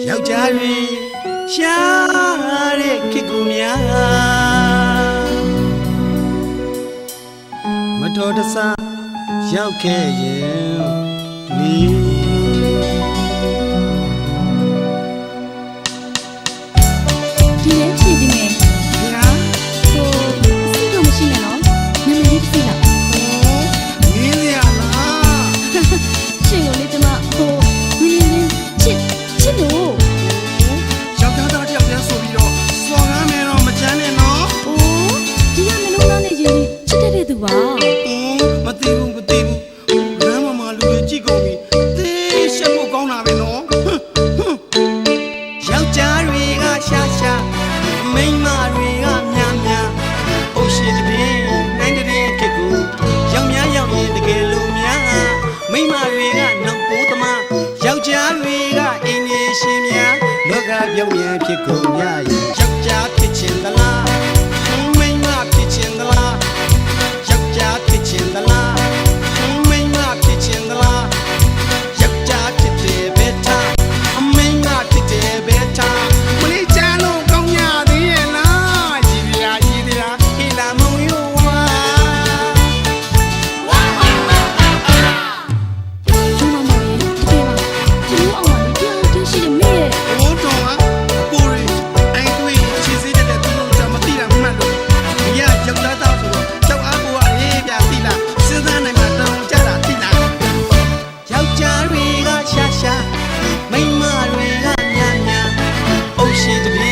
ယောက်ျားတွေရှားတဲ့ခေတ်ကူများမတော်တဆရောက်ခဲ့ရင်နီဒီလဲဖြည့်ဒီမယ်ညာဟိုစိတ်တော့မရှိနဲ့နော်နာမည်လေးသိလားနင်းရလားရှင်ကိုလေကျမဟိုဝင်းလင်းချစ်လို့ယောက်ျားသားတယောက်တည်းဆိုပြီးတော့စော်ကားမယ်တော့မချမ်းနဲ့နော်အိုးဒီကမလုံးသားနဲ့ရင်ချစ်တဲ့သူပါမသိဘူးလမ်းမလူတွေကြည့်ကုန်ပြီသေရှက်ဖို့ကောင်းတာပဲနော်ယောက်ျားတွေကရှာမိန်းမတွေကများအုပ်ရှိတဲ့နိုင်တဲ့ခေတ်ကိုရောက်ရင်တကယ်လို့များမိန်းမတွေကနောက်ပိုးသမားယောက်ျားတွေကအင်းကြီးရှင်များလောကပြောင်းပြန်ဖြစ်ကုန်ရရင်ယောက်ျားဖြစ်ချင်သလားမိန်းမဖြစ်ချင်သလားယောက်ျားဖြစ်ချင်သလားမိန်းမဖြစ်ချင်သလားယောက်ျားဖြစ်တယ်ပဲထားမိန်းမဖြစ်တယ်ပဲထားမလေးချမ်းလို့ကောင်းရသေးရဲ့လားရည်ရဟိလာမုံယူဝါကျမမောင်ရဲ့တကယ်ပါကျမအောင်ပါလေပြောင်းတရှိတယ်မေရဲ့ဘိုးတော်ကကိုရီအိုင်တွေချစ်စေတဲ့သူတို့ကမသိတာမှတ်လို့ဒီကယောက်ျားသားဆိုတော့ကြောက်အားကိုရရေးပြသိလားစဉ်းစားနိုင်မှာတောင်းကြတာသိလားယောက်ျားတွေကရှာမိန်းမတွေကများအုပ်ရှိတဲ့န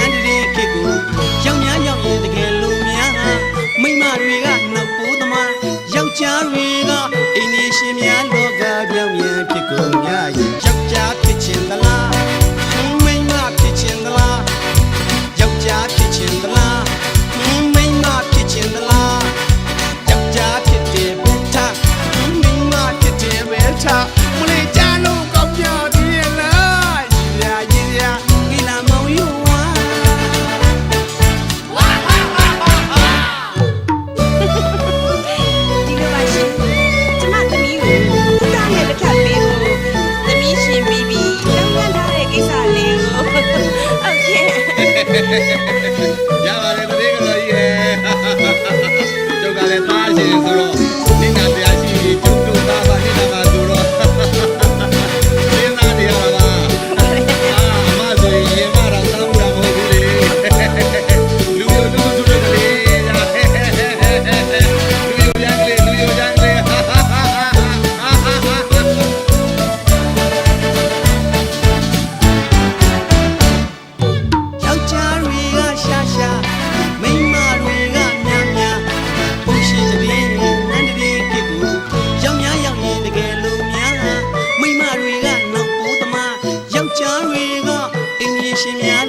န်းတဲ့ခေတ်ကိုရောက်ရင်တကယ်လို့များမိန်းမတွေကနောက်ပိုးသမားယောက်ျားတွေကအင်းကြီးရှင်များလောကပြောင်းပြန်ဖြစ်ကုန်ရရင်ယောက်ျားဖြစ်ချင်သလားမိန်းမဖြစ်ချင်သလားယောက်ျားဖြစ်ချင်သလားမိန်းမဖြစ်ချင်သလားယောက်ျားဖြစ်တယ်ဘယ်ထားမိန်းမဖြစ်တယ်ဘယ်ထားမလေးချမ်းလို့ကောင်းကြသေးရဲ့လားရည်ရကိလာမောင်ယူဝါဒီလိုပါရှင်ကျမသမီးကိုဦးသားနဲ့တစ်ခါပေးဖို့သမီးရှင်ပြီးပြီတောင်းပန်ထားတဲ့ကိစ္စလေးကိုဟုတ်ကဲ့ရပါတယ်တတိကတော်ကြီးရဲ့ကျုပ်ကလည်းသားရှင်ဆိုတော့နိနာတရားရှိကျုပ်သားပါနိနာပါဆိုတော့နိနာတရားပါအမဆိုရင်မတော်တောင်းတာမဟုတ်ဘူးလေလူယိုဆိုတဲ့ကလေးလူယိုကြမ်းကလေးယောက်ျားတွေကရှာမိန်းမတွေကများအုပ်ရှိတဲ့နန်းတဲ့ခေတ်ကိုရောက်ရင်တကယ်လို့များမိန်းမတွေကနောက်ပိုးသမားယောက်ျားတွေကအင်းကြီးရှင်များ